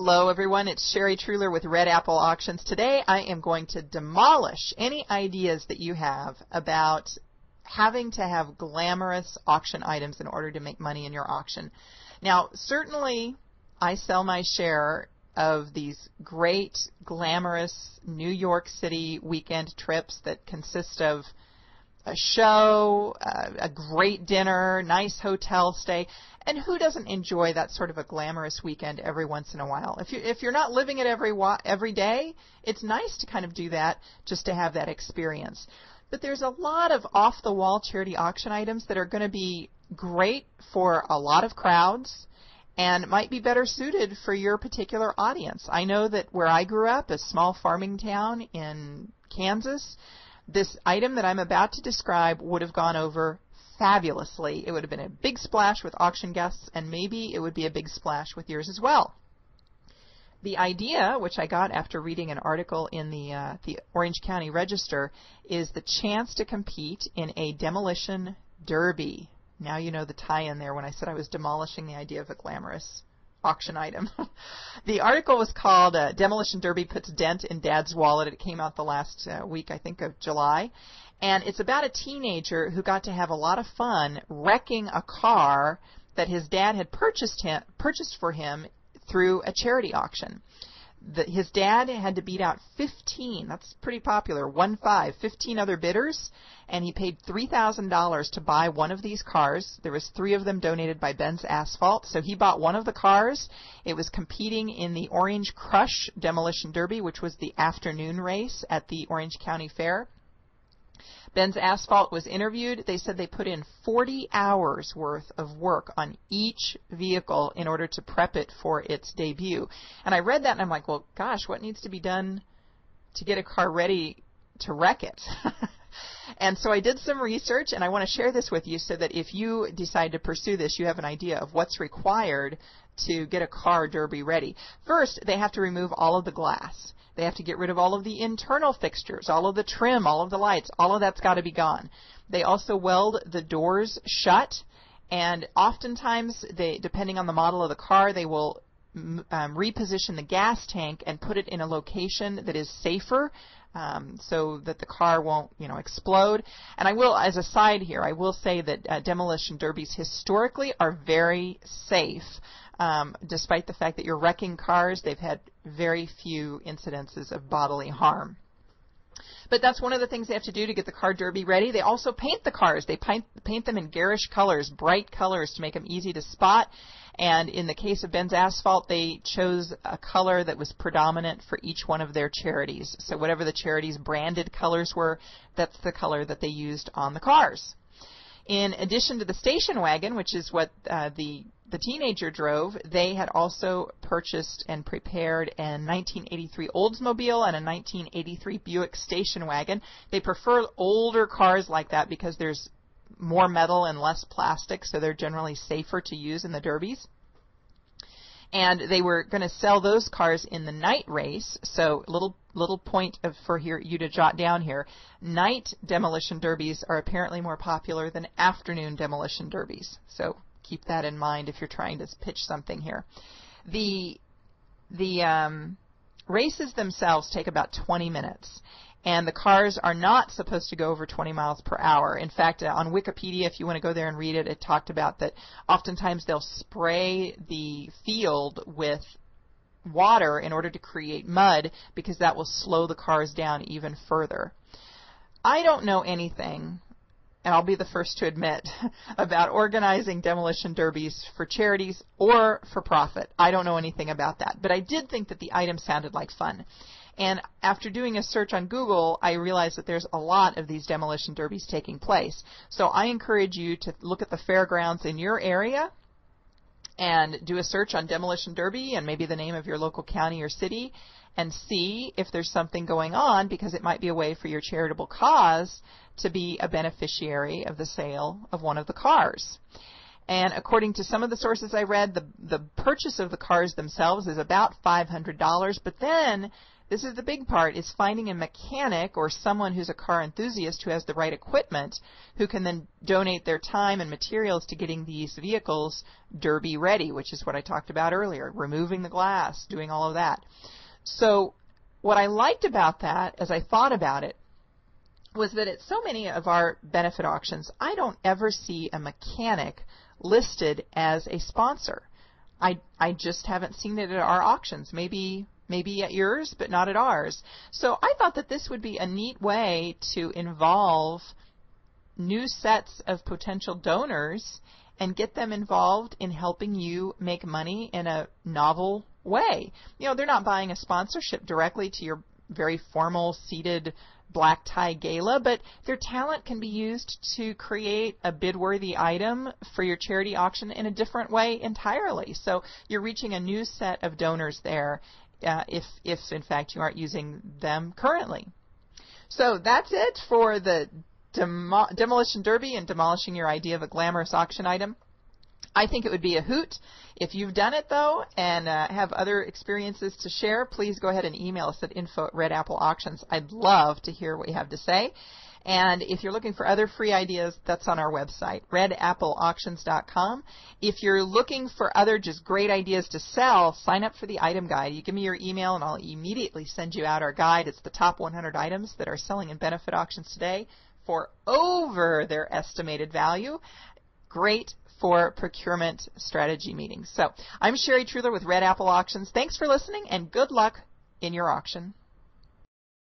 Hello everyone, it's Sherry Truhlar with Red Apple Auctions. Today I am going to demolish any ideas that you have about having to have glamorous auction items in order to make money in your auction. Now certainly I sell my share of these great glamorous New York City weekend trips that consist of a show, a great dinner, nice hotel stay. And who doesn't enjoy that sort of a glamorous weekend every once in a while? If you're not living it every day, it's nice to kind of do that just to have that experience. But there's a lot of off-the-wall charity auction items that are going to be great for a lot of crowds and might be better suited for your particular audience. I know that where I grew up, a small farming town in Kansas, this item that I'm about to describe would have gone over fabulously. It would have been a big splash with auction guests, and maybe it would be a big splash with yours as well. The idea, which I got after reading an article in the Orange County Register, is the chance to compete in a demolition derby. Now you know the tie-in there when I said I was demolishing the idea of a glamorous auction item. The article was called Demolition Derby Puts Dent in Dad's Wallet. It came out the last week, I think, of July. And it's about a teenager who got to have a lot of fun wrecking a car that his dad had purchased for him through a charity auction. His dad had to beat out 15, that's pretty popular, 15 other bidders, and he paid $3,000 to buy one of these cars. There was 3 of them donated by Ben's Asphalt, so he bought one of the cars. It was competing in the Orange Crush Demolition Derby, which was the afternoon race at the Orange County Fair. Ben's Asphalt was interviewed. They said they put in 40 hours worth of work on each vehicle in order to prep it for its debut. And I read that and I'm like, well, gosh, what needs to be done to get a car ready to wreck it? And so I did some research, and I want to share this with you so that if you decide to pursue this, you have an idea of what's required to get a car derby ready. First, they have to remove all of the glass. They have to get rid of all of the internal fixtures, all of the trim, all of the lights. All of that's got to be gone. They also weld the doors shut, and oftentimes, depending on the model of the car, they will reposition the gas tank and put it in a location that is safer so that the car won't, explode. And I will, as a side here, I will say that demolition derbies historically are very safe. Despite the fact that you're wrecking cars, they've had very few incidences of bodily harm. But that's one of the things they have to do to get the car derby ready. They also paint the cars. They paint them in garish colors, bright colors, to make them easy to spot. And in the case of Ben's Asphalt, they chose a color that was predominant for each one of their charities. So whatever the charity's branded colors were, that's the color that they used on the cars. In addition to the station wagon, which is what the teenager drove, they had also purchased and prepared a 1983 Oldsmobile and a 1983 Buick station wagon. They prefer older cars like that because there's more metal and less plastic, so they're generally safer to use in the derbies. And they were going to sell those cars in the night race. So little point for you to jot down here. Night demolition derbies are apparently more popular than afternoon demolition derbies. So keep that in mind if you're trying to pitch something here. The races themselves take about 20 minutes. And the cars are not supposed to go over 20 miles per hour. In fact, on Wikipedia, if you want to go there and read it, it talked about that oftentimes they'll spray the field with water in order to create mud because that will slow the cars down even further. I don't know anything, and I'll be the first to admit, about organizing demolition derbies for charities or for profit. I don't know anything about that. But I did think that the item sounded like fun. And after doing a search on Google, I realized that there's a lot of these demolition derbies taking place. So I encourage you to look at the fairgrounds in your area and do a search on demolition derby and maybe the name of your local county or city and see if there's something going on, because it might be a way for your charitable cause to be a beneficiary of the sale of one of the cars. And according to some of the sources I read, the purchase of the cars themselves is about $500, but then this is the big part, is finding a mechanic or someone who's a car enthusiast who has the right equipment, who can then donate their time and materials to getting these vehicles derby ready, which is what I talked about earlier, removing the glass, doing all of that. So what I liked about that, as I thought about it, was that at so many of our benefit auctions, I don't ever see a mechanic listed as a sponsor. I just haven't seen it at our auctions. Maybe at yours, but not at ours. So I thought that this would be a neat way to involve new sets of potential donors and get them involved in helping you make money in a novel way. You know, they're not buying a sponsorship directly to your very formal seated black tie gala, but their talent can be used to create a bid-worthy item for your charity auction in a different way entirely. So you're reaching a new set of donors there, if in fact you aren't using them currently. So that's it for the Demolition Derby and demolishing your idea of a glamorous auction item. I think it would be a hoot. If you've done it, though, and have other experiences to share, please go ahead and email us at info@redappleauctions. I'd love to hear what you have to say. And if you're looking for other free ideas, that's on our website, redappleauctions.com. If you're looking for other just great ideas to sell, sign up for the item guide. You give me your email, and I'll immediately send you out our guide. It's the top 100 items that are selling in benefit auctions today for over their estimated value. Great for procurement strategy meetings. So I'm Sherry Truhlar with Red Apple Auctions. Thanks for listening, and good luck in your auction.